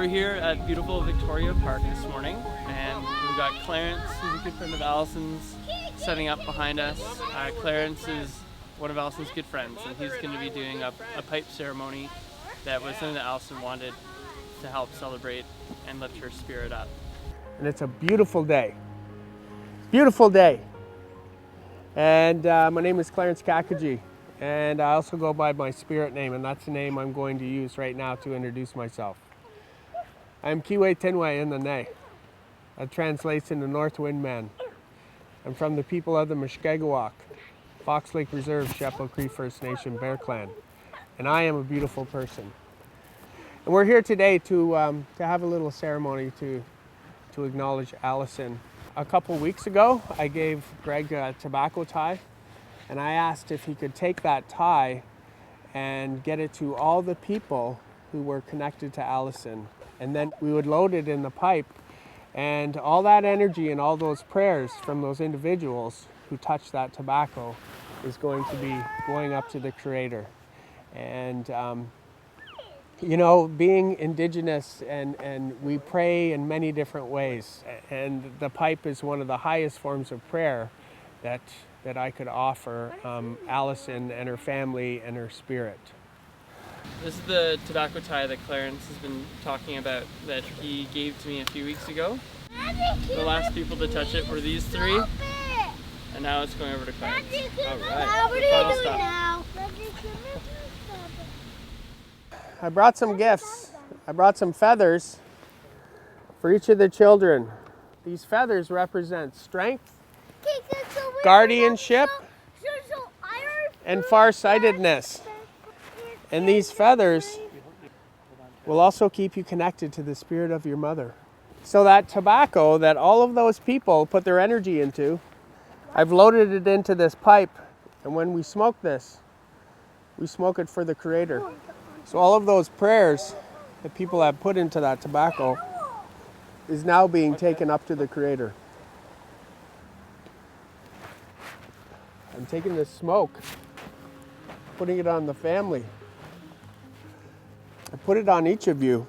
we're here at beautiful Victoria Park this morning, and we've got Clarence, who's a good friend of Allison's, setting up behind us. Clarence is one of Allison's good friends, and he's going to be doing a pipe ceremony that was something that Allison wanted to help celebrate and lift her spirit up. And it's a beautiful day. Beautiful day. And my name is Clarence Kakaji, and I also go by my spirit name, and that's the name I'm going to use right now to introduce myself. I'm Kiwe Tinwe in the Ne. That translates into North Wind Man. I'm from the people of the Mushkegowuk, Fox Lake Reserve, Sheppel Cree First Nation Bear Clan, and I am a beautiful person. And we're here today to have a little ceremony to acknowledge Allison. A couple weeks ago, I gave Greg a tobacco tie, and I asked if he could take that tie and get it to all the people who were connected to Allison. And then we would load it in the pipe, and all that energy and all those prayers from those individuals who touched that tobacco is going to be going up to the Creator. And you know, being Indigenous, and we pray in many different ways, and the pipe is one of the highest forms of prayer that I could offer Allison and her family and her spirit. This is the tobacco tie that Clarence has been talking about that he gave to me a few weeks ago. The last people to touch it were these three, and now it's going over to Clarence. All right, final stop. I brought some gifts. I brought some feathers for each of the children. These feathers represent strength, guardianship, and farsightedness. And these feathers will also keep you connected to the spirit of your mother. So that tobacco that all of those people put their energy into, I've loaded it into this pipe, and when we smoke this, we smoke it for the Creator. So all of those prayers that people have put into that tobacco is now being taken up to the Creator. I'm taking this smoke, putting it on the family. I put it on each of you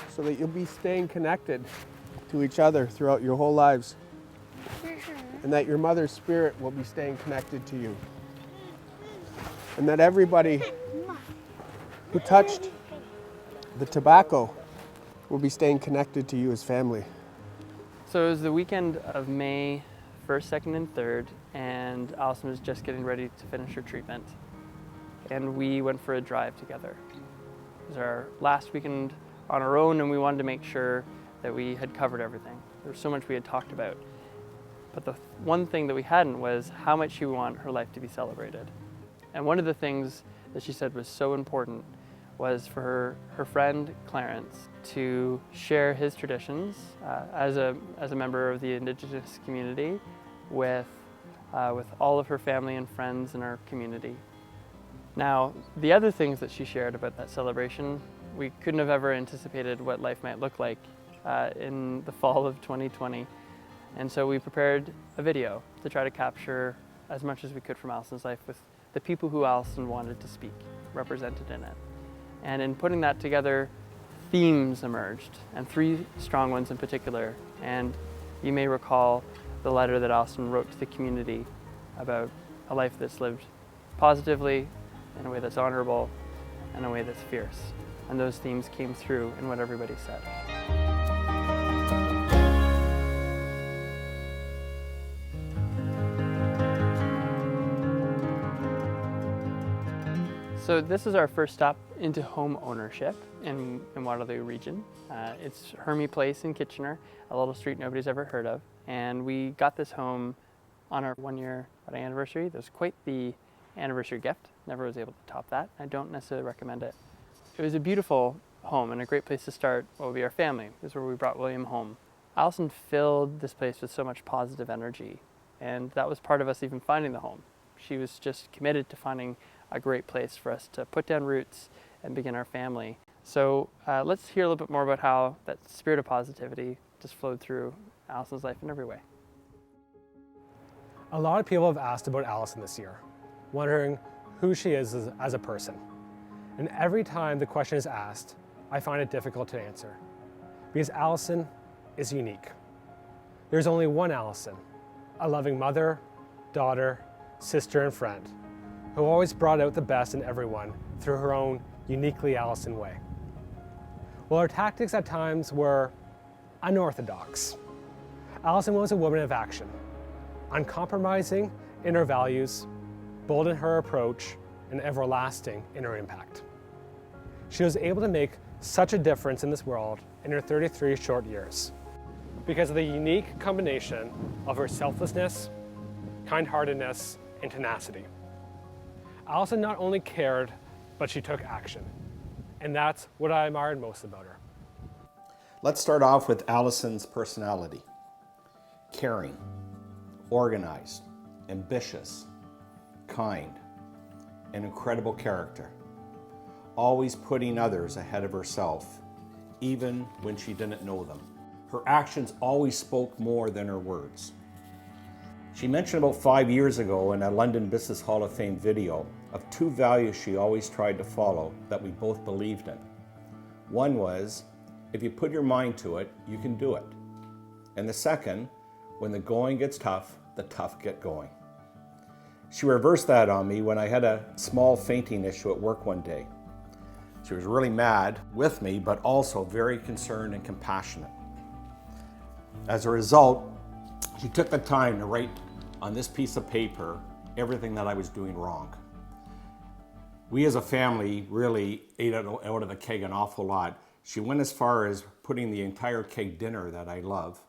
so that you'll be staying connected to each other throughout your whole lives, and that your mother's spirit will be staying connected to you, and that everybody who touched the tobacco will be staying connected to you as family. So it was the weekend of May 1st, 2nd, and 3rd, and Allison was just getting ready to finish her treatment. And we went for a drive together. It was our last weekend on our own, and we wanted to make sure that we had covered everything. There was so much we had talked about. But the one thing that we hadn't was how much she wanted her life to be celebrated. And one of the things that she said was so important was for her friend Clarence to share his traditions as a member of the Indigenous community with all of her family and friends in our community. Now, the other things that she shared about that celebration, we couldn't have ever anticipated what life might look like in the fall of 2020. And so we prepared a video to try to capture as much as we could from Allison's life with the people who Allison wanted to speak, represented in it. And in putting that together, themes emerged, and three strong ones in particular. And you may recall the letter that Allison wrote to the community about a life that's lived positively, in a way that's honorable, and a way that's fierce. And those themes came through in what everybody said. So this is our first stop into home ownership in Waterloo region. It's Hermie Place in Kitchener, a little street nobody's ever heard of. And we got this home on our 1-year wedding anniversary. It was quite the anniversary gift. Never was able to top that. I don't necessarily recommend it. It was a beautiful home and a great place to start what would be our family. This is where we brought William home. Allison filled this place with so much positive energy, and that was part of us even finding the home. She was just committed to finding a great place for us to put down roots and begin our family. So let's hear a little bit more about how that spirit of positivity just flowed through Allison's life in every way. A lot of people have asked about Allison this year, wondering who she is as a person. And every time the question is asked, I find it difficult to answer because Allison is unique. There's only one Allison, a loving mother, daughter, sister, and friend, who always brought out the best in everyone through her own uniquely Allison way. While her tactics at times were unorthodox, Allison was a woman of action, uncompromising in her values, bold in her approach, and everlasting in her impact. She was able to make such a difference in this world in her 33 short years because of the unique combination of her selflessness, kind-heartedness, and tenacity. Allison not only cared, but she took action. And that's what I admired most about her. Let's start off with Allison's personality. Caring, organized, ambitious, kind, an incredible character. Always putting others ahead of herself, even when she didn't know them. Her actions always spoke more than her words. She mentioned about 5 years ago in a London Business Hall of Fame video of 2 values she always tried to follow that we both believed in. One was, if you put your mind to it, you can do it. And the second, when the going gets tough, the tough get going. She reversed that on me when I had a small fainting issue at work one day. She was really mad with me, but also very concerned and compassionate. As a result, she took the time to write on this piece of paper everything that I was doing wrong. We as a family really ate out of the keg an awful lot. She went as far as putting the entire keg dinner that I love,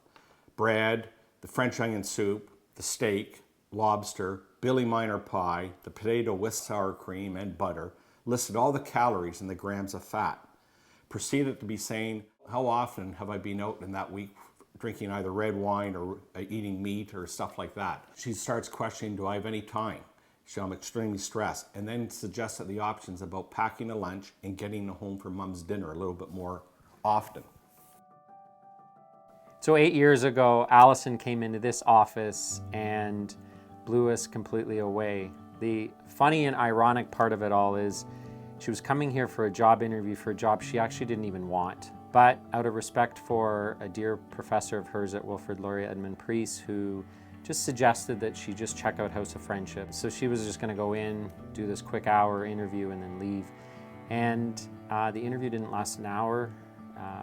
bread, the French onion soup, the steak, lobster, Billy Miner pie, the potato with sour cream and butter, listed all the calories and the grams of fat. Proceeded to be saying, how often have I been out in that week drinking either red wine or eating meat or stuff like that? She starts questioning, do I have any time? I'm extremely stressed, and then suggested the options about packing a lunch and getting home for mom's dinner a little bit more often. So 8 years ago, Allison came into this office and blew us completely away. The funny and ironic part of it all is she was coming here for a job interview for a job she actually didn't even want. But out of respect for a dear professor of hers at Wilfrid Laurier, Edmund Priest, who just suggested that she just check out House of Friendship. So she was just gonna go in, do this quick hour interview and then leave. And the interview didn't last an hour.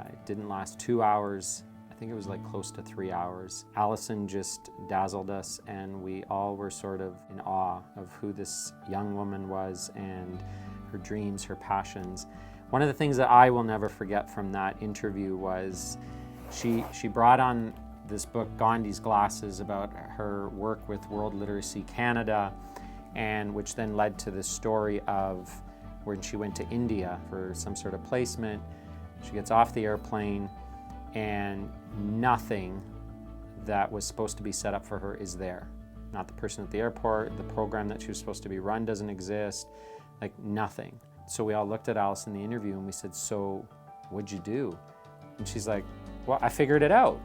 It didn't last 2 hours. I think it was like close to 3 hours. Allison just dazzled us, and we all were sort of in awe of who this young woman was and her dreams, her passions. One of the things that I will never forget from that interview was she brought on this book, Gandhi's Glasses, about her work with World Literacy Canada, and which then led to this story of when she went to India for some sort of placement. She gets off the airplane and nothing that was supposed to be set up for her is there. Not the person at the airport, the program that she was supposed to be run doesn't exist, like nothing. So we all looked at Alice in the interview and we said, so what'd you do? And she's like, well, I figured it out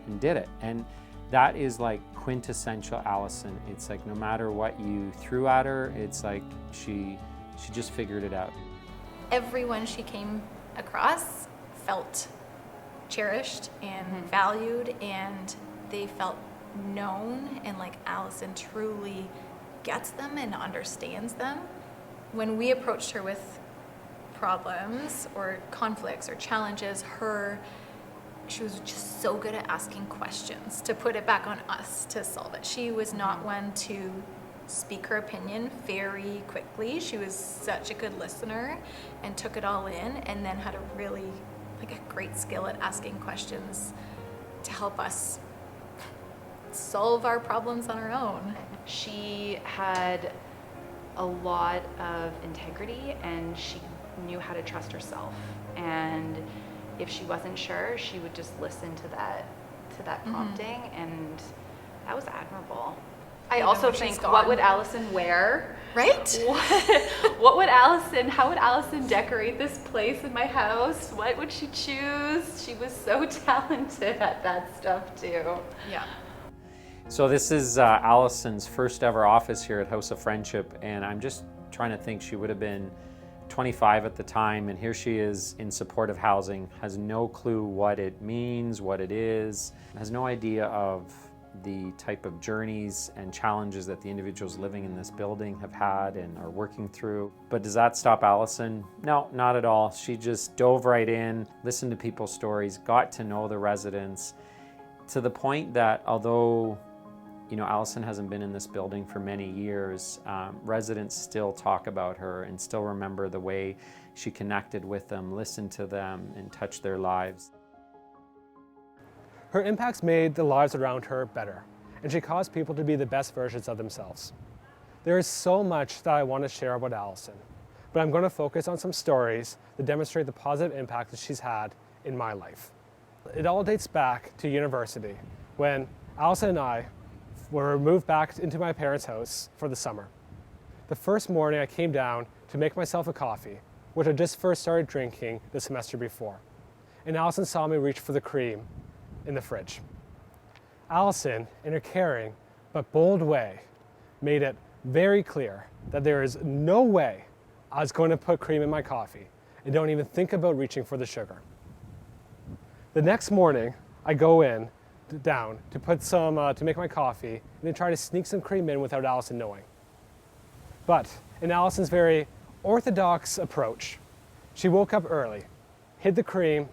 and did it. And that is like quintessential Allison. It's like no matter what you threw at her, it's like she just figured it out. Everyone she came across felt cherished and valued, and they felt known, and like Allison truly gets them and understands them. When we approached her with problems or conflicts or challenges, she was just so good at asking questions to put it back on us to solve it. She was not one to speak her opinion very quickly. She was such a good listener and took it all in, and then had a great skill at asking questions to help us solve our problems on our own. She had a lot of integrity, and she knew how to trust herself. And if she wasn't sure, she would just listen to that prompting, and that was admirable. I also think, what would Allison wear? Right? How would Allison decorate this place in my house? What would she choose? She was so talented at that stuff too. Yeah. So this is Allison's first ever office here at House of Friendship, and I'm just trying to think, she would have been 25 at the time, and here she is in supportive housing, has no clue what it means, what it is, has no idea of the type of journeys and challenges that the individuals living in this building have had and are working through. But does that stop Allison? No, not at all. She just dove right in, listened to people's stories, got to know the residents, to the point that although Allison hasn't been in this building for many years, residents still talk about her and still remember the way she connected with them, listened to them, and touched their lives. Her impacts made the lives around her better, and she caused people to be the best versions of themselves. There is so much that I want to share about Allison, but I'm going to focus on some stories that demonstrate the positive impact that she's had in my life. It all dates back to university, when Allison and I were moved back into my parents' house for the summer. The first morning I came down to make myself a coffee, which I just first started drinking the semester before, and Allison saw me reach for the cream in the fridge. Allison, in her caring but bold way, made it very clear that there is no way I was going to put cream in my coffee, and don't even think about reaching for the sugar. The next morning, I go down to put some to make my coffee, and then try to sneak some cream in without Allison knowing. But in Allison's very orthodox approach, she woke up early, hid the cream,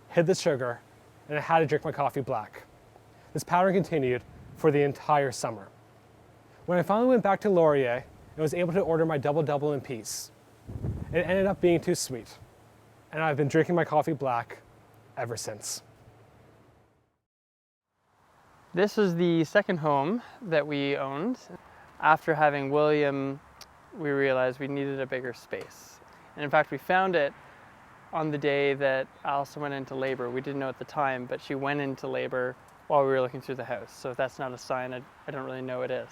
hid the sugar, and I had to drink my coffee black. This pattern continued for the entire summer. When I finally went back to Laurier and was able to order my double-double in peace, it ended up being too sweet, and I've been drinking my coffee black ever since. This is the second home that we owned. After having William, we realized we needed a bigger space. And in fact, we found it on the day that Allison went into labor. We didn't know at the time, but she went into labor while we were looking through the house. So if that's not a sign, I don't really know it is.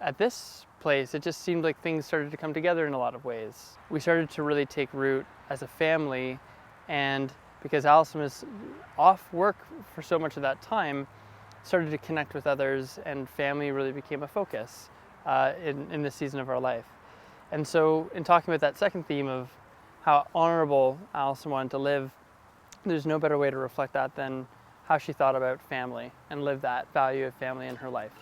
At this place, it just seemed like things started to come together in a lot of ways. We started to really take root as a family, and because Allison was off work for so much of that time, started to connect with others, and family really became a focus in this season of our life. And so in talking about that second theme of how honorable Allison wanted to live, there's no better way to reflect that than how she thought about family and lived that value of family in her life.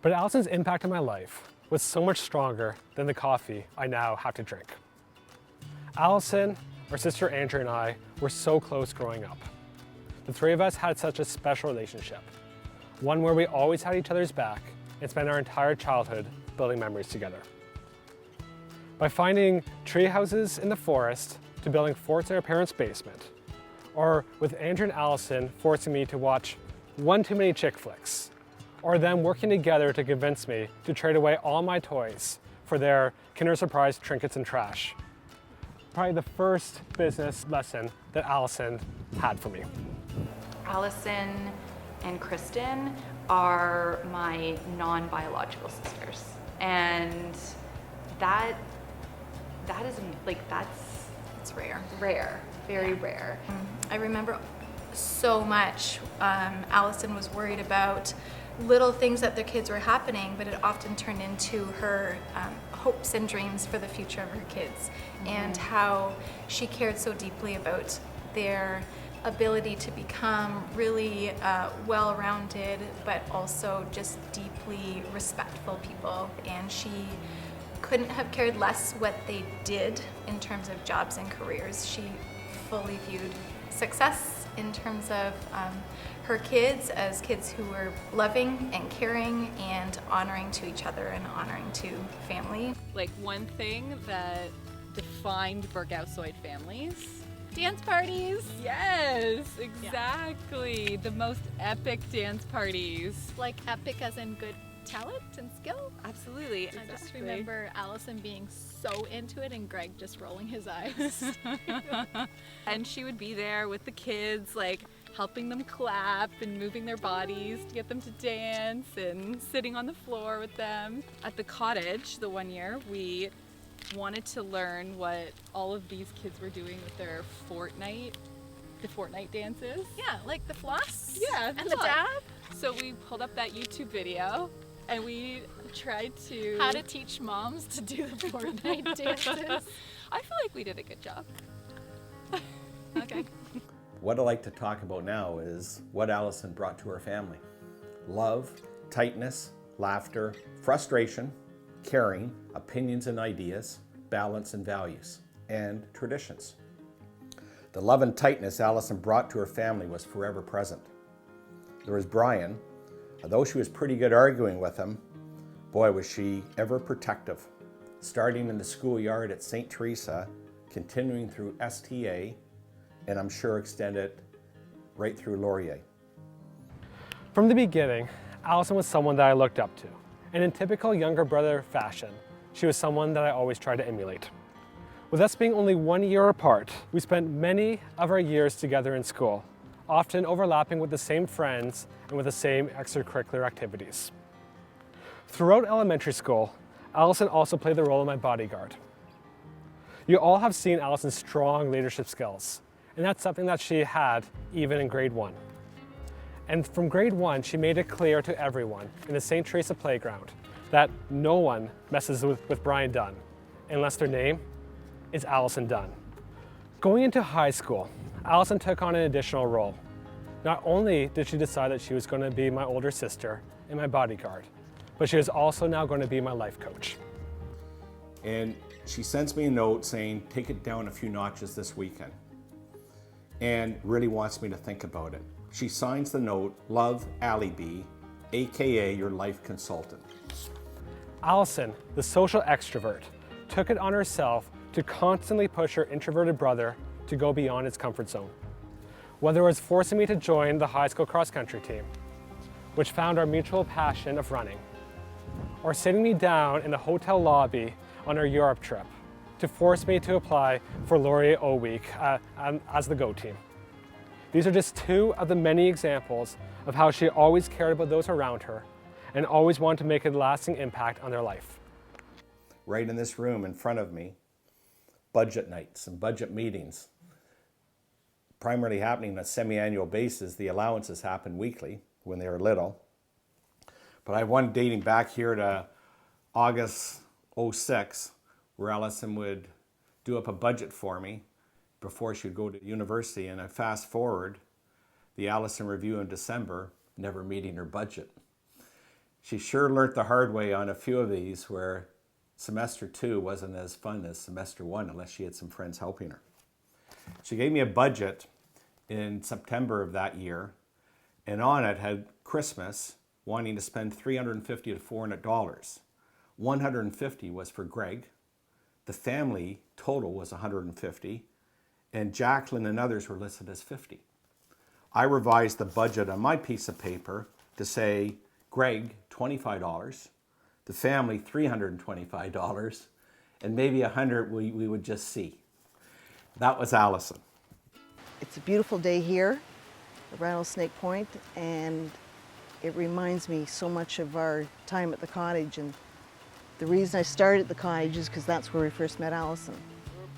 But Allison's impact on my life was so much stronger than the coffee I now have to drink. Allison, our sister Andrew, and I were so close growing up. The three of us had such a special relationship, one where we always had each other's back and spent our entire childhood building memories together. By finding tree houses in the forest to building forts in our parents' basement, or with Andrew and Allison forcing me to watch one too many chick flicks, or them working together to convince me to trade away all my toys for their Kinder Surprise trinkets and trash. Probably the first business lesson that Allison had for me. Allison and Kristen are my non-biological sisters, and that is It's rare. rare, very rare. I remember so much. Allison was worried about little things that their kids were happening, but it often turned into her hopes and dreams for the future of her kids, and how she cared so deeply about their ability to become really well-rounded, but also just deeply respectful people. And she couldn't have cared less what they did in terms of jobs and careers. She fully viewed success in terms of her kids as kids who were loving and caring and honoring to each other and honoring to family. Like, one thing that defined Burgausoid families: dance parties. Yes, exactly. The most epic dance parties. Like epic as in good talent and skill? Absolutely. I just remember Allison being so into it and Greg just rolling his eyes. And she would be there with the kids, like helping them clap and moving their bodies to get them to dance, and sitting on the floor with them. At the cottage, the one year, we wanted to learn what all of these kids were doing with their the fortnight dances. Yeah, like the floss. Yeah, and the dab. So we pulled up that YouTube video and we tried to... How to teach moms to do the Fortnite dances. I feel like we did a good job. Okay. What I'd like to talk about now is what Allison brought to her family. Love, tightness, laughter, frustration, caring, opinions and ideas, balance and values, and traditions. The love and tightness Allison brought to her family was forever present. There was Brian. Although she was pretty good arguing with him, boy, was she ever protective. Starting in the schoolyard at St. Teresa, continuing through STA, and I'm sure extended right through Laurier. From the beginning, Allison was someone that I looked up to. And in typical younger brother fashion, she was someone that I always tried to emulate. With us being only 1 year apart, we spent many of our years together in school, often overlapping with the same friends and with the same extracurricular activities. Throughout elementary school, Allison also played the role of my bodyguard. You all have seen Allison's strong leadership skills, and that's something that she had even in grade 1. And from grade 1, she made it clear to everyone in the St. Teresa playground that no one messes with Brian Dunn unless their name is Allison Dunn. Going into high school, Allison took on an additional role. Not only did she decide that she was going to be my older sister and my bodyguard, but she was also now going to be my life coach. And she sends me a note saying, take it down a few notches this weekend, and really wants me to think about it. She signs the note, Love, Allie B, AKA your life consultant. Allison, the social extrovert, took it on herself to constantly push her introverted brother to go beyond his comfort zone. Whether it was forcing me to join the high school cross-country team, which found our mutual passion of running, or sitting me down in the hotel lobby on our Europe trip to force me to apply for Laurier O Week as the GO team. These are just two of the many examples of how she always cared about those around her and always wanted to make a lasting impact on their life. Right in this room in front of me, budget nights and budget meetings, primarily happening on a semi-annual basis. The allowances happened weekly when they were little. But I have one dating back here to August 06, where Allison would do up a budget for me before she would go to university. And I fast forward the Allison Review in December, never meeting her budget. She sure learnt the hard way on a few of these where semester 2 wasn't as fun as semester 1 unless she had some friends helping her. She gave me a budget in September of that year, and on it had Christmas wanting to spend $350 to $400. $150 was for Greg. The family total was $150, and Jacqueline and others were listed as $50. I revised the budget on my piece of paper to say Greg, $25, the family, $325, and maybe $100 we would just see. That was Allison. It's a beautiful day here at Rattlesnake Point, and it reminds me so much of our time at the cottage. And the reason I started at the cottage is because that's where we first met Allison.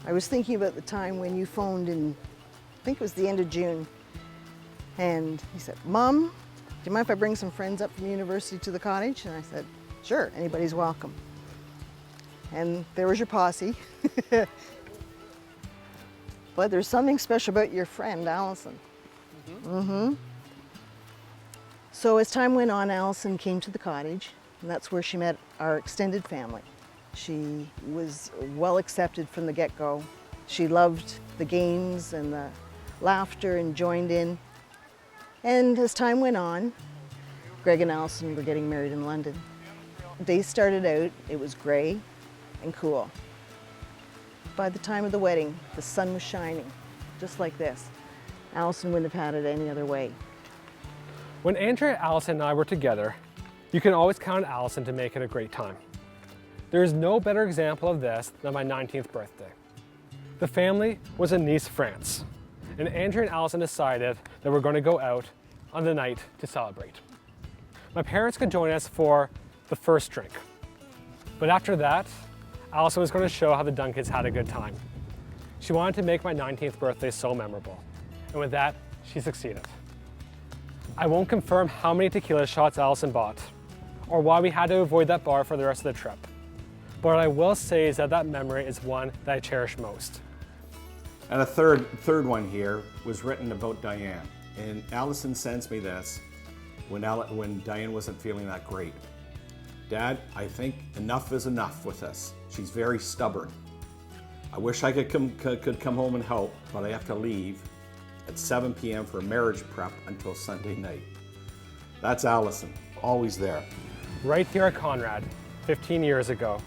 I was thinking about the time when you phoned in, I think it was the end of June, and he said, Mom, do you mind if I bring some friends up from university to the cottage? And I said, sure, anybody's welcome. And there was your posse. But there's something special about your friend, Allison. So as time went on, Allison came to the cottage, and that's where she met our extended family. She was well accepted from the get-go. She loved the games and the laughter and joined in. And as time went on, Greg and Allison were getting married in London. They started out, it was gray and cool. By the time of the wedding, the sun was shining, just like this. Allison wouldn't have had it any other way. When Andrea, Allison, and I were together, you can always count on Allison to make it a great time. There is no better example of this than my 19th birthday. The family was in Nice, France, and Andrea and Allison decided that we're going to go out on the night to celebrate. My parents could join us for the first drink, but after that, Allison was going to show how the Dunn kids had a good time. She wanted to make my 19th birthday so memorable, and with that, she succeeded. I won't confirm how many tequila shots Allison bought, or why we had to avoid that bar for the rest of the trip. But what I will say is that that memory is one that I cherish most. And a third one here was written about Diane. And Allison sends me this when Diane wasn't feeling that great. Dad, I think enough is enough with this. She's very stubborn. I wish I could come home and help, but I have to leave at 7 p.m. for marriage prep until Sunday night. That's Allison, always there. Right here at Conrad, 15 years ago,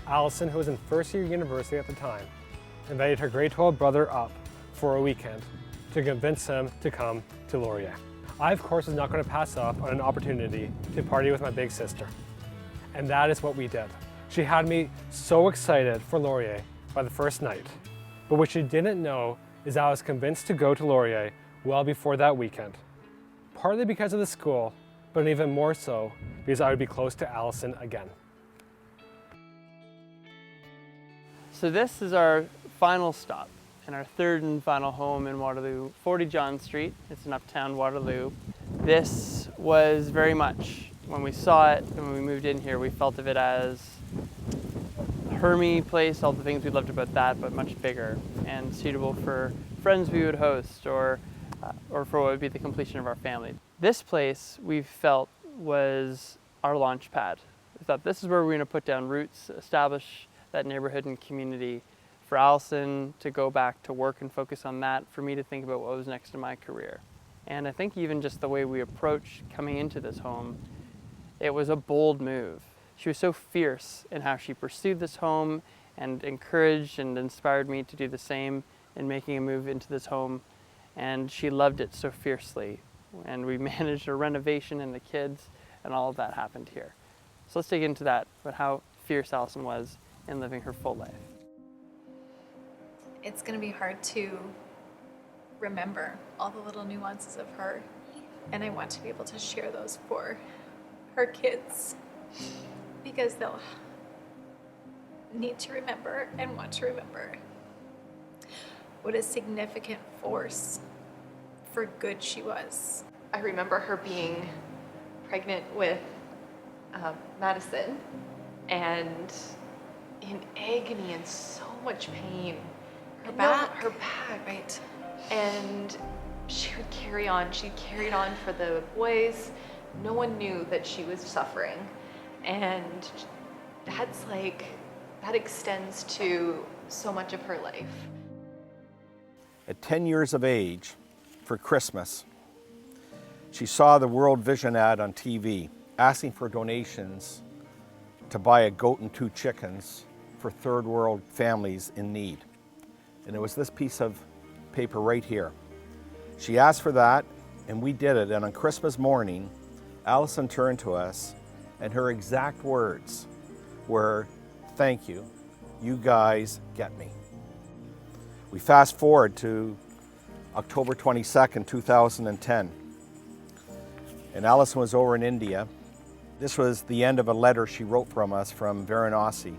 Allison, who was in first year university at the time, invited her grade 12 brother up for a weekend to convince him to come to Laurier. I, of course, was not going to pass up on an opportunity to party with my big sister. And that is what we did. She had me so excited for Laurier by the first night. But what she didn't know is I was convinced to go to Laurier well before that weekend. Partly because of the school, but even more so because I would be close to Allison again. So this is our final stop and our third and final home in Waterloo, 40 John Street. It's in Uptown Waterloo. This was very much, when we saw it and when we moved in here, we felt of it as a Hermie place, all the things we loved about that, but much bigger and suitable for friends we would host or for what would be the completion of our family. This place we felt was our launch pad. We thought this is where we're going to put down roots, establish that neighborhood and community, for Allison to go back to work and focus on that, for me to think about what was next in my career. And I think even just the way we approached coming into this home, it was a bold move. She was so fierce in how she pursued this home and encouraged and inspired me to do the same in making a move into this home. And she loved it so fiercely. And we managed a renovation and the kids, and all of that happened here. So let's dig into that, but how fierce Allison was in living her full life. It's going to be hard to remember all the little nuances of her, and I want to be able to share those for her kids, because they'll need to remember and want to remember what a significant force for good she was. I remember her being pregnant with Madison and in agony and so much pain. Her back. Her back. Right. And she would carry on. She carried on for the boys. No one knew that she was suffering. And that's like, that extends to so much of her life. At 10 years of age, for Christmas, she saw the World Vision ad on TV asking for donations to buy a goat and 2 chickens for third world families in need. And it was this piece of paper right here. She asked for that, and we did it. And on Christmas morning, Allison turned to us, and her exact words were, "Thank you, you guys get me." We fast forward to October 22nd, 2010, and Allison was over in India. This was the end of a letter she wrote from us from Varanasi.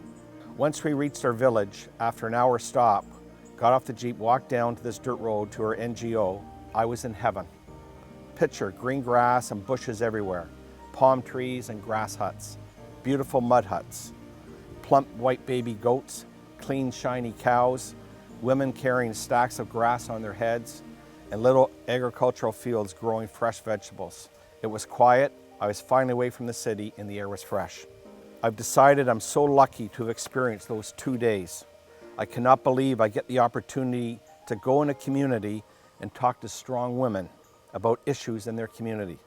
Once we reached our village, after an hour stop, got off the Jeep, walked down to this dirt road to our NGO, I was in heaven. Picture green grass and bushes everywhere, palm trees and grass huts, beautiful mud huts, plump white baby goats, clean shiny cows, women carrying stacks of grass on their heads, and little agricultural fields growing fresh vegetables. It was quiet, I was finally away from the city, and the air was fresh. I've decided I'm so lucky to have experienced those 2 days. I cannot believe I get the opportunity to go in a community and talk to strong women about issues in their community.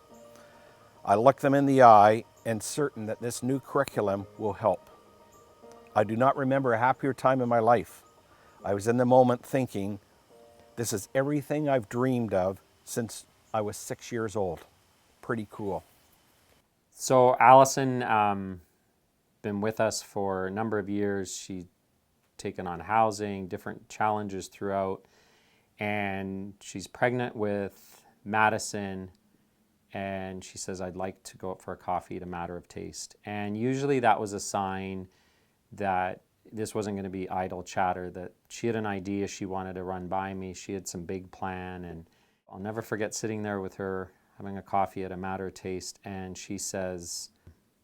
I look them in the eye and certain that this new curriculum will help. I do not remember a happier time in my life. I was in the moment thinking, this is everything I've dreamed of since I was 6 years old. Pretty cool. So Allison, been with us for a number of years. She's taken on housing, different challenges throughout, and she's pregnant with Madison, and she says, I'd like to go up for a coffee at a matter of taste. And usually that was a sign that this wasn't going to be idle chatter, that she had an idea she wanted to run by me. She had some big plan, and I'll never forget sitting there with her having a coffee at a matter of taste, and she says,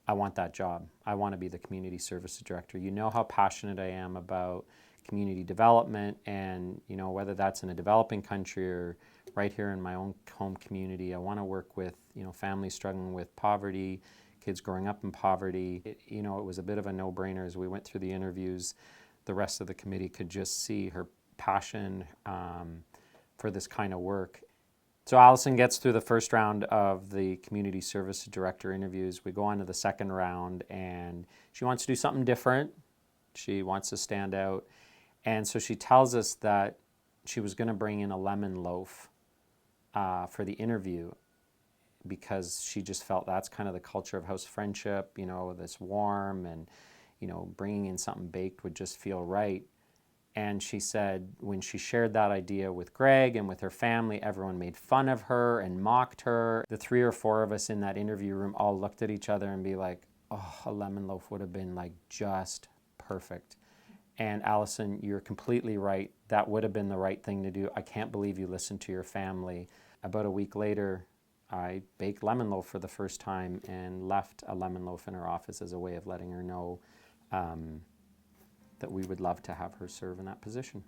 I want that job. I want to be the community services director. You know how passionate I am about community development, and whether that's in a developing country or right here in my own home community. I want to work with families struggling with poverty, kids growing up in poverty. It was a bit of a no-brainer as we went through the interviews. The rest of the committee could just see her passion for this kind of work. So Allison gets through the first round of the community service director interviews. We go on to the second round, and she wants to do something different. She wants to stand out. And so she tells us that she was going to bring in a lemon loaf for the interview, because she just felt that's kind of the culture of house friendship, this warm, and, bringing in something baked would just feel right. And she said when she shared that idea with Greg and with her family, everyone made fun of her and mocked her. The 3 or 4 of us in that interview room all looked at each other and be like, oh, a lemon loaf would have been like just perfect. And Allison, you're completely right. That would have been the right thing to do. I can't believe you listened to your family. About a week later, I baked lemon loaf for the first time and left a lemon loaf in her office as a way of letting her know that we would love to have her serve in that position.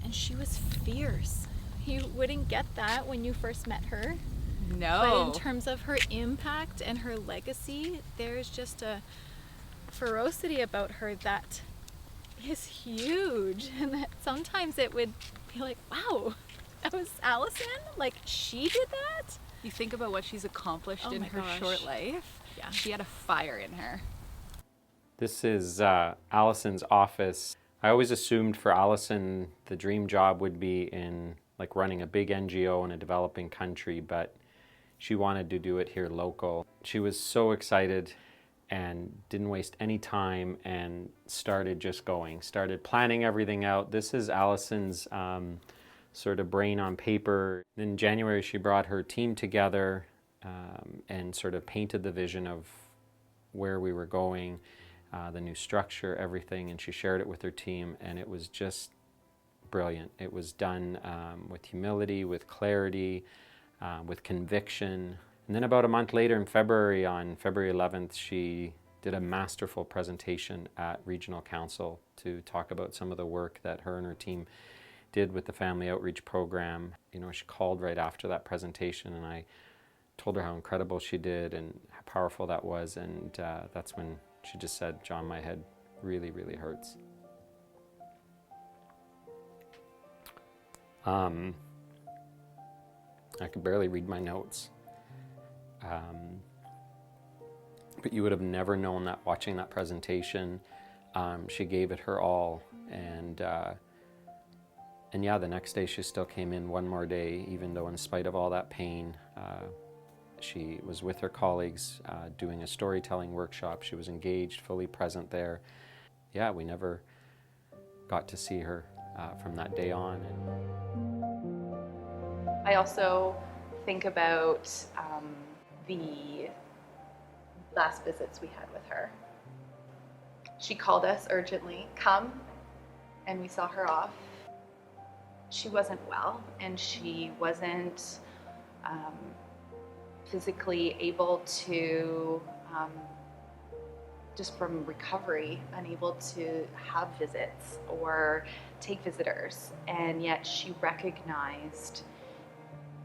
And she was fierce. You wouldn't get that when you first met her. No. But in terms of her impact and her legacy, there's just a ferocity about her that is huge. And that sometimes it would be like, wow, that was Allison? Like, she did that? You think about what she's accomplished in her short life. Yeah. She had a fire in her. This is Allison's office. I always assumed for Allison the dream job would be in like running a big NGO in a developing country, but she wanted to do it here local. She was so excited and didn't waste any time and started just going, started planning everything out. This is Allison's sort of brain on paper. In January, she brought her team together and sort of painted the vision of where we were going, the new structure, everything, and she shared it with her team, and it was just brilliant. It was done with humility, with clarity, with conviction. And then about a month later in February, on February 11th, she did a masterful presentation at Regional Council to talk about some of the work that her and her team did with the Family Outreach Program. She called right after that presentation, and I told her how incredible she did and how powerful that was, and that's when she just said, John, my head really, really hurts. I could barely read my notes. But you would have never known that watching that presentation. She gave it her all, and yeah, the next day she still came in one more day, even though in spite of all that pain, she was with her colleagues doing a storytelling workshop. She was engaged, fully present there. Yeah, we never got to see her from that day on. I also think about the last visits we had with her. She called us urgently, come, and we saw her off. She wasn't well, and she wasn't physically able to, just from recovery, unable to have visits or take visitors, and yet she recognized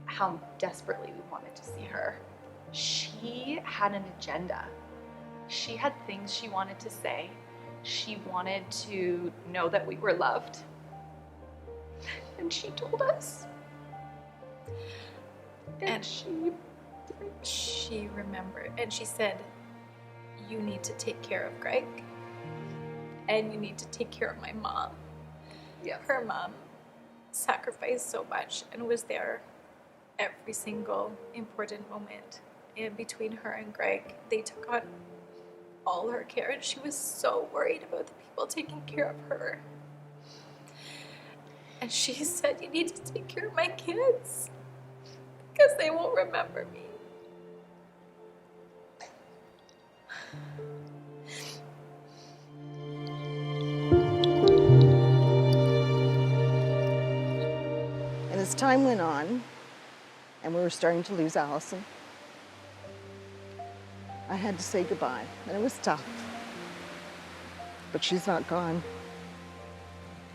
how desperately we wanted to see her. She had an agenda. She had things she wanted to say. She wanted to know that we were loved. And she told us. And she remembered, and she said, you need to take care of Greg, and you need to take care of my mom. Yeah. Her mom sacrificed so much and was there every single important moment. And between her and Greg, they took on all her care, and she was so worried about the people taking care of her. And she said, you need to take care of my kids because they won't remember me. And as time went on, and we were starting to lose Allison, I had to say goodbye, and it was tough. But she's not gone.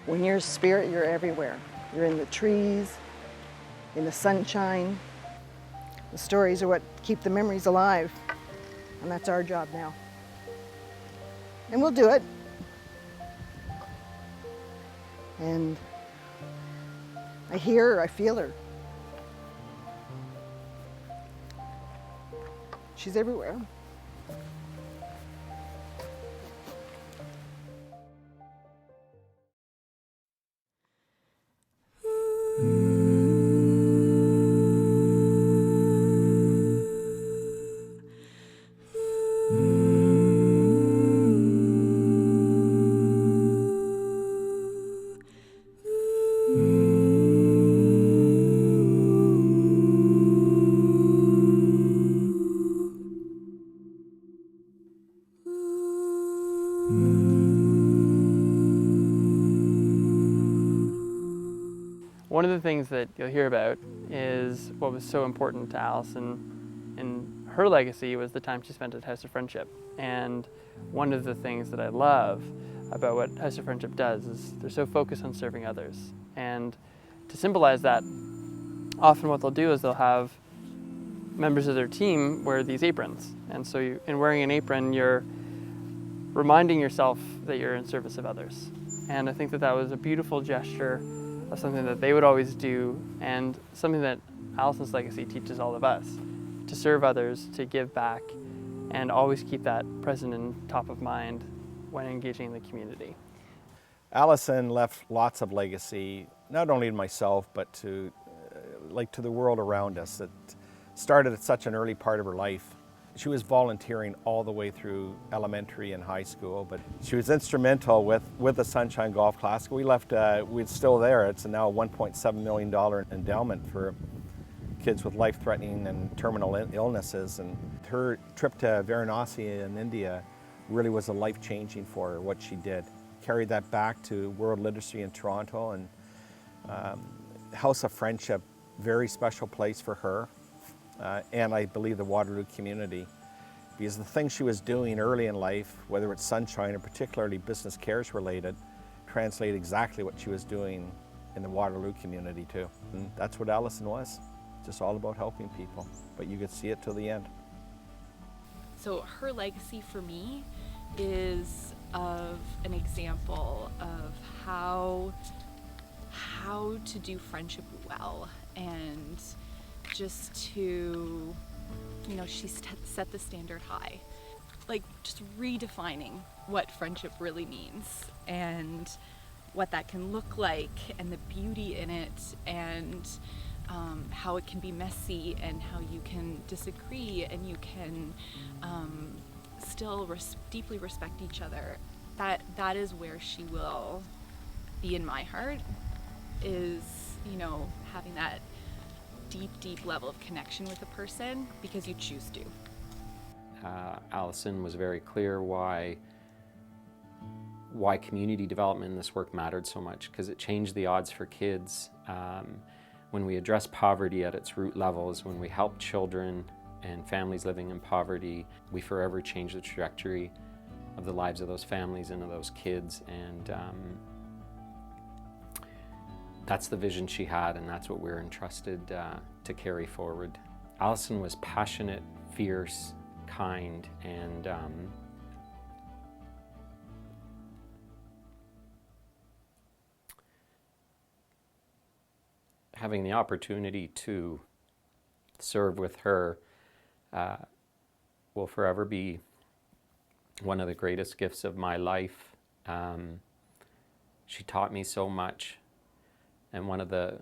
When you're a spirit, you're everywhere. You're in the trees, in the sunshine. The stories are what keep the memories alive, and that's our job now. And we'll do it. And I hear her, I feel her. She's everywhere. One of the things that you'll hear about is what was so important to Allison in her legacy was the time she spent at House of Friendship. And one of the things that I love about what House of Friendship does is they're so focused on serving others. And to symbolize that, often what they'll do is they'll have members of their team wear these aprons. And so in wearing an apron, you're reminding yourself that you're in service of others. And I think that that was a beautiful gesture of something that they would always do, and something that Allison's legacy teaches all of us, to serve others, to give back, and always keep that present and top of mind when engaging in the community. Allison left lots of legacy, not only to myself, but to to the world around us. That started at such an early part of her life. She was volunteering all the way through elementary and high school, but she was instrumental with the Sunshine Golf Classic. We left, we're still there. It's now a $1.7 million endowment for kids with life-threatening and terminal illnesses. And her trip to Varanasi in India really was a life-changing for her, what she did. Carried that back to World Literacy in Toronto, and House of Friendship, very special place for her. And I believe the Waterloo community, because the things she was doing early in life, whether it's Sunshine or particularly business cares related, translate exactly what she was doing in the Waterloo community too. And that's what Allison was, just all about helping people, but you could see it till the end. So her legacy for me is of an example of how to do friendship well, and just to, she set the standard high. Like, just redefining what friendship really means and what that can look like and the beauty in it, and how it can be messy and how you can disagree and you can still deeply respect each other. That is where she will be in my heart, is, having that deep level of connection with a person because you choose to. Allison was very clear why community development in this work mattered so much, because it changed the odds for kids. When we address poverty at its root levels, when we help children and families living in poverty, we forever change the trajectory of the lives of those families and of those kids. And that's the vision she had, and that's what we're entrusted to carry forward. Allison was passionate, fierce, kind, and having the opportunity to serve with her will forever be one of the greatest gifts of my life. She taught me so much, and one of the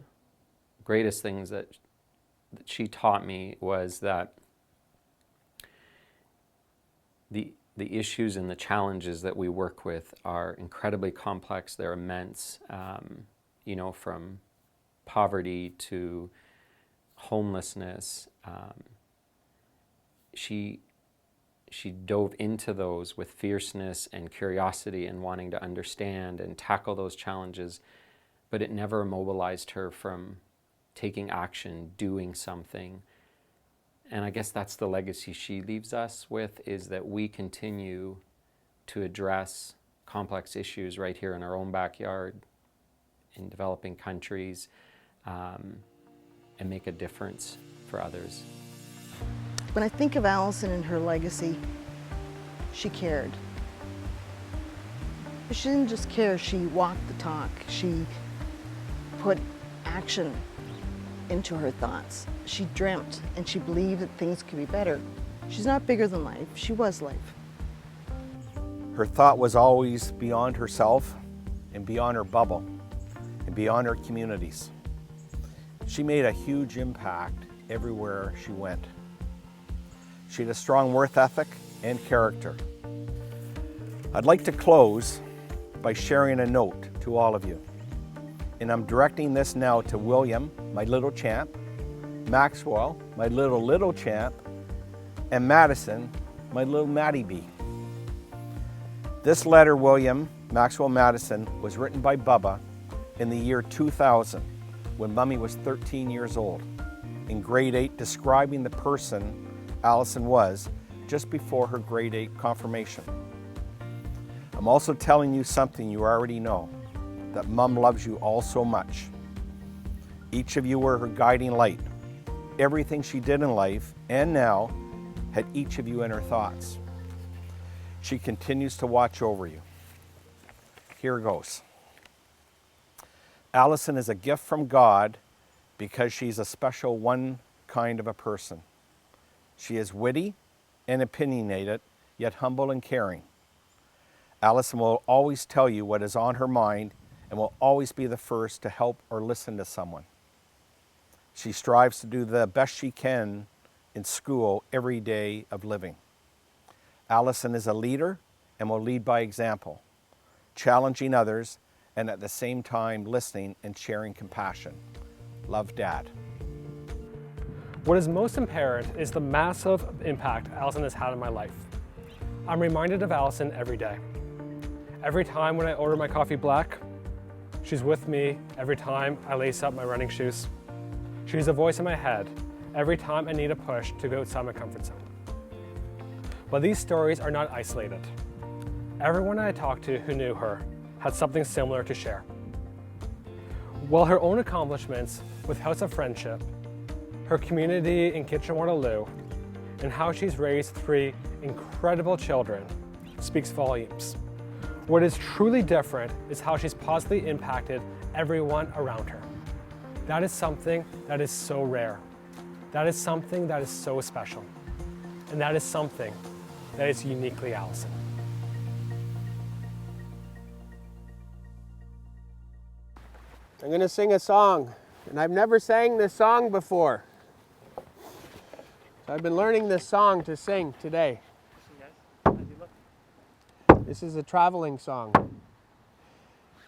greatest things that she taught me was that the issues and the challenges that we work with are incredibly complex. They're immense, from poverty to homelessness. She dove into those with fierceness and curiosity and wanting to understand and tackle those challenges, but it never immobilized her from taking action, doing something. And I guess that's the legacy she leaves us with, is that we continue to address complex issues right here in our own backyard, in developing countries, and make a difference for others. When I think of Allison and her legacy, she cared. She didn't just care, she walked the talk. She put action into her thoughts. She dreamt and she believed that things could be better. She's not bigger than life, she was life. Her thought was always beyond herself and beyond her bubble and beyond her communities. She made a huge impact everywhere she went. She had a strong work ethic and character. I'd like to close by sharing a note to all of you. And I'm directing this now to William, my little champ, Maxwell, my little champ, and Madison, my little Maddie Bee. This letter, William Maxwell Madison, was written by Bubba in the year 2000, when Mummy was 13 years old, in grade 8, describing the person Allison was just before her grade 8 confirmation. I'm also telling you something you already know, that Mum loves you all so much. Each of you were her guiding light. Everything she did in life and now had each of you in her thoughts. She continues to watch over you. Here goes. Allison is a gift from God because she's a special one kind of a person. She is witty and opinionated, yet humble and caring. Allison will always tell you what is on her mind and will always be the first to help or listen to someone. She strives to do the best she can in school every day of living. Allison is a leader and will lead by example, challenging others and at the same time listening and sharing compassion. Love, Dad. What is most apparent is the massive impact Allison has had on my life. I'm reminded of Allison every day. Every time when I order my coffee black, she's with me every time I lace up my running shoes. She's a voice in my head every time I need a push to go outside my comfort zone. But these stories are not isolated. Everyone I talked to who knew her had something similar to share. While her own accomplishments with House of Friendship, her community in Kitchener-Waterloo, and how she's raised 3 incredible children speaks volumes. What is truly different is how she's positively impacted everyone around her. That is something that is so rare. That is something that is so special. And that is something that is uniquely Allison. I'm going to sing a song, and I've never sang this song before. So I've been learning this song to sing today. This is a traveling song,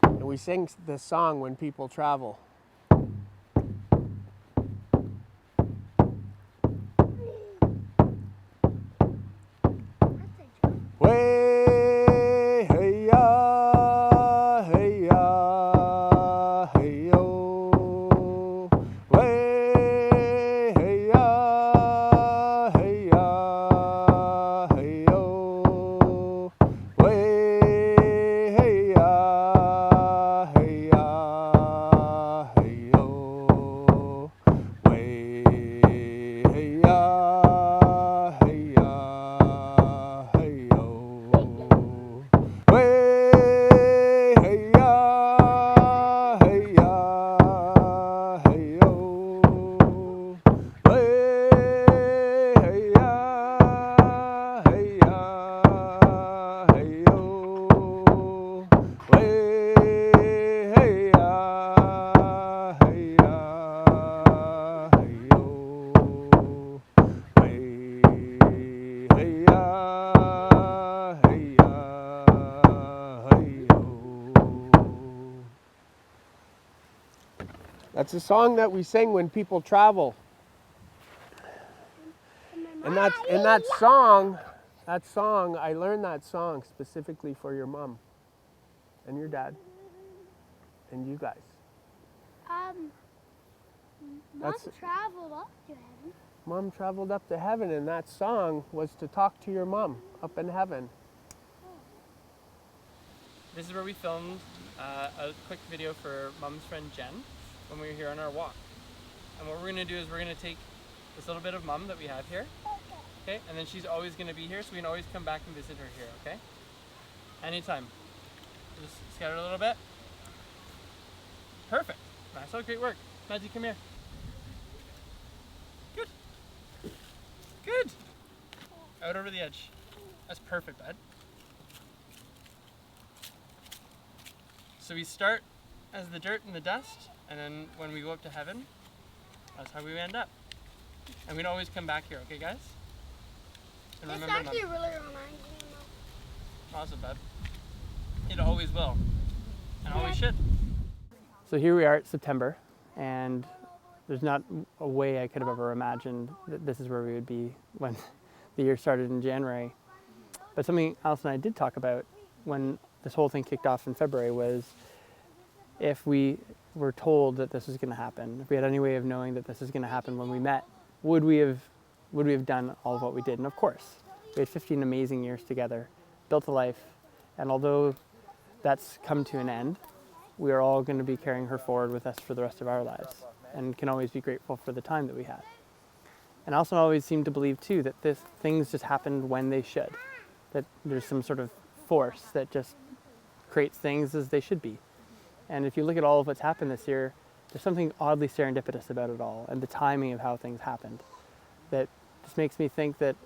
and we sing this song when people travel. Way, hey ya, hey ya, hey yo. Way, hey ya, hey ya, hey yo. Way, hey ya, hey ya, hey yo. Way, hey ya, hey ya, hey yo. Way, hey ya, hey ya, hey yo. Way, hey ya, hey ya, hey yo. Way, hey ya, hey ya, hey yo. Way, hey ya, hey ya, hey yo. That's a song that we sing when people travel. And that song, I learned that song specifically for your mom and your dad and you guys. Mom That's- traveled up to heaven. Mom traveled up to heaven, and that song was to talk to your mom up in heaven. This is where we filmed a quick video for Mom's friend Jen when we were here on our walk. And what we're gonna do is we're gonna take this little bit of Mom that we have here, okay? And then she's always gonna be here, so we can always come back and visit her here, okay? Anytime. Just scatter a little bit. Perfect. Nice, all great work. Maddie, come here. Good. Good. Out over the edge. That's perfect, bud. So we start as the dirt and the dust, and then when we go up to heaven, that's how we end up. And we'd always come back here, okay guys? And It's remember actually Mom. really romantic. Awesome, bud. It always will. And always should. So here we are, it's September, and there's not a way I could have ever imagined that this is where we would be when the year started in January. But something Allison and I did talk about when this whole thing kicked off in February was if we were told that this was going to happen, if we had any way of knowing that this was going to happen when we met, would we have done all of what we did? And of course, we had 15 amazing years together, built a life, and although that's come to an end, we are all going to be carrying her forward with us for the rest of our lives and can always be grateful for the time that we had. And Allison always seemed to believe too that things just happened when they should, that there's some sort of force that just creates things as they should be. And if you look at all of what's happened this year, there's something oddly serendipitous about it all and the timing of how things happened that just makes me think that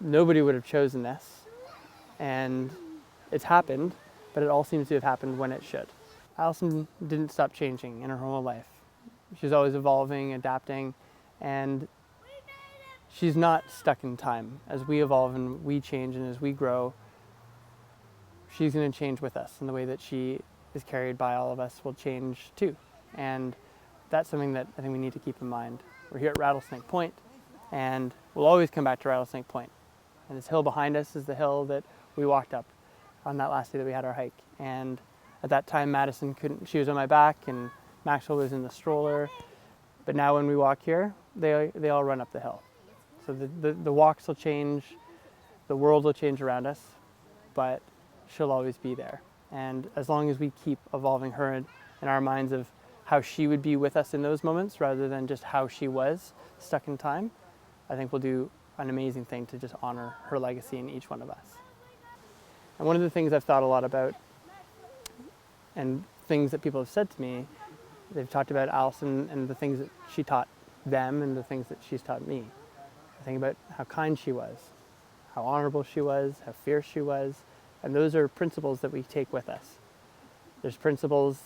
nobody would have chosen this, and it's happened, but it all seems to have happened when it should. Allison didn't stop changing in her whole life. She's always evolving, adapting, and she's not stuck in time. As we evolve and we change and as we grow, she's going to change with us, and the way that she is carried by all of us will change too. And that's something that I think we need to keep in mind. We're here at Rattlesnake Point, and we'll always come back to Rattlesnake Point. And this hill behind us is the hill that we walked up on that last day that we had our hike. And at that time, Madison couldn't, she was on my back and Maxwell was in the stroller. But now when we walk here, they all run up the hill. So the walks will change, the world will change around us, but she'll always be there. And as long as we keep evolving her in our minds of how she would be with us in those moments rather than just how she was stuck in time, I think we'll do an amazing thing to just honor her legacy in each one of us. And one of the things I've thought a lot about, and things that people have said to me, they've talked about Allison and the things that she taught them and the things that she's taught me. I think about how kind she was, how honorable she was, how fierce she was, and those are principles that we take with us. There's principles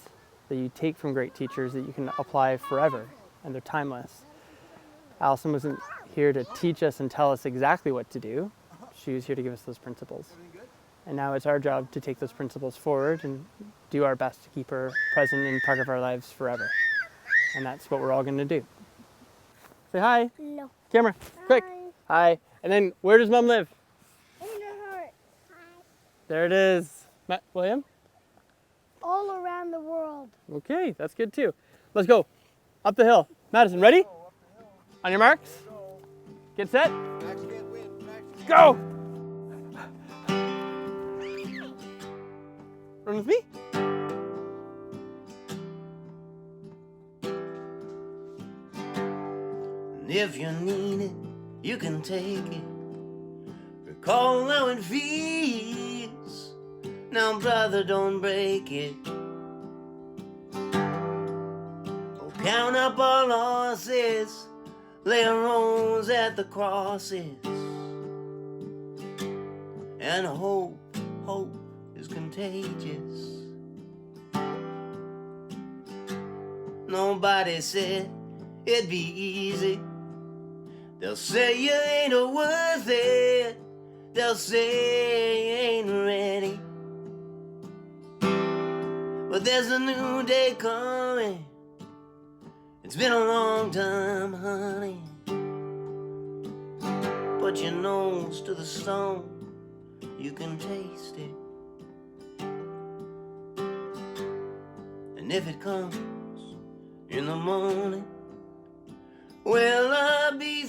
that you take from great teachers that you can apply forever, and they're timeless. Allison wasn't here to teach us and tell us exactly what to do. She was here to give us those principles. And now it's our job to take those principles forward and do our best to keep her present and part of our lives forever. And that's what we're all going to do. Say hi. No. Camera, quick. Hi. And then, where does Mom live? In your heart. There it is. William? All around the world. Okay, that's good too. Let's go. Up the hill. Madison, ready? On your marks. Get set. Go! Run with me. And if you need it, you can take it. Recall how it feels. Now, brother, don't break it. Oh, count up our losses. Lay our rose at the crosses. And hope is contagious. Nobody said it'd be easy. They'll say you ain't worth it. They'll say you ain't ready. But there's a new day coming. It's been a long time, honey. Put your nose to the stone, you can taste it. And if it comes in the morning, will I be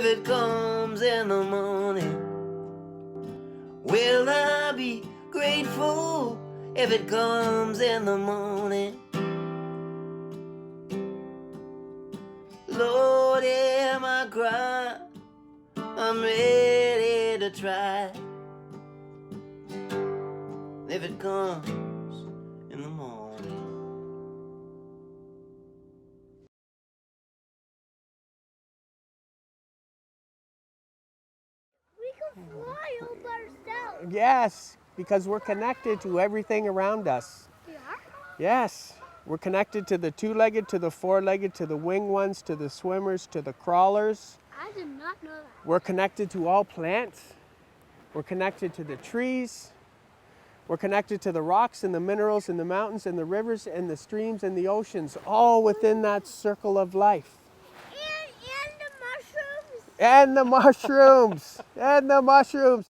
if it comes in the morning? Will I be grateful if it comes in the morning? Lord, hear my cry, I'm ready to try. If it comes in the morning. We can fly all by ourselves. Yes, because we're connected to everything around us. We are? Yes, we're connected to the two-legged, to the four-legged, to the winged ones, to the swimmers, to the crawlers. I did not know that. We're connected to all plants. We're connected to the trees. We're connected to the rocks and the minerals and the mountains and the rivers and the streams and the oceans, all within that circle of life. And the mushrooms. And the mushrooms. And the mushrooms.